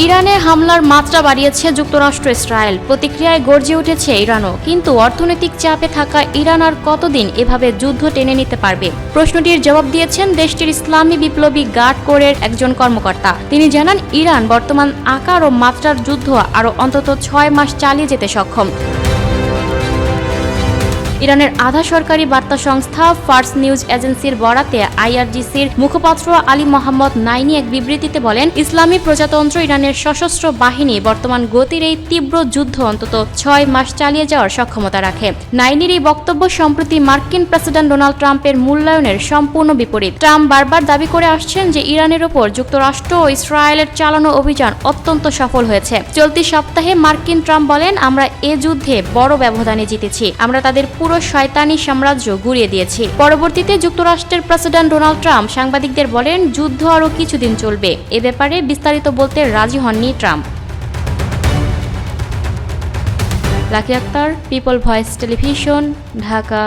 ইরানে হামলার মাত্রা বাড়িয়েছে যুক্তরাষ্ট্র ইসরায়েল। প্রতিক্রিয়ায় গর্জে উঠেছে ইরানও। কিন্তু অর্থনৈতিক চাপে থাকা ইরান আর কতদিন এভাবে যুদ্ধ টেনে নিতে পারবে? প্রশ্নটির জবাব দিয়েছেন দেশটির ইসলামী বিপ্লবী গার্ড কোরের একজন কর্মকর্তা। তিনি জানান, ইরান বর্তমান আকার ও মাত্রার যুদ্ধ আরও অন্তত 6 মাস চালিয়ে যেতে সক্ষম। ইরানের আধা সরকারি বার্তা সংস্থা ফার্স নিউজ এজেন্সির বরাতে আইআরজিসির মুখপাত্র আলী মোহাম্মদ নাইনি এক বিবৃতিতে বলেন, ইসলামী প্রজাতন্ত্র ইরানের সশস্ত্র বাহিনী বর্তমান গতির এই তীব্র যুদ্ধ অন্তত 6 মাস চালিয়ে যাওয়ার সক্ষমতা রাখে। নাইনির এই বক্তব্য সম্প্রতি মার্কিন প্রেসিডেন্ট ডোনাল্ড ট্রাম্পের মূল্যায়নের সম্পূর্ণ বিপরীত। ট্রাম্প বারবার দাবি করে আসছেন যে ইরানের ওপর যুক্তরাষ্ট্র ও ইসরায়েলের চালানো অভিযান অত্যন্ত সফল হয়েছে। চলতি সপ্তাহে মার্কিন ট্রাম্প বলেন, আমরা এ যুদ্ধে বড় ব্যবধানে জিতেছি। আমরা তাদের পুরো শয়তানি সাম্রাজ্য গুড়িয়ে দিয়েছি। পরবর্তীতে যুক্তরাষ্ট্রের প্রেসিডেন্ট ডোনাল্ড ট্রাম্প সাংবাদিকদের বলেন, যুদ্ধ আরও কিছুদিন চলবে। এ ব্যাপারে বিস্তারিত বলতে রাজি হননি Trump. Lucky Akter, people voice television, Dhaka.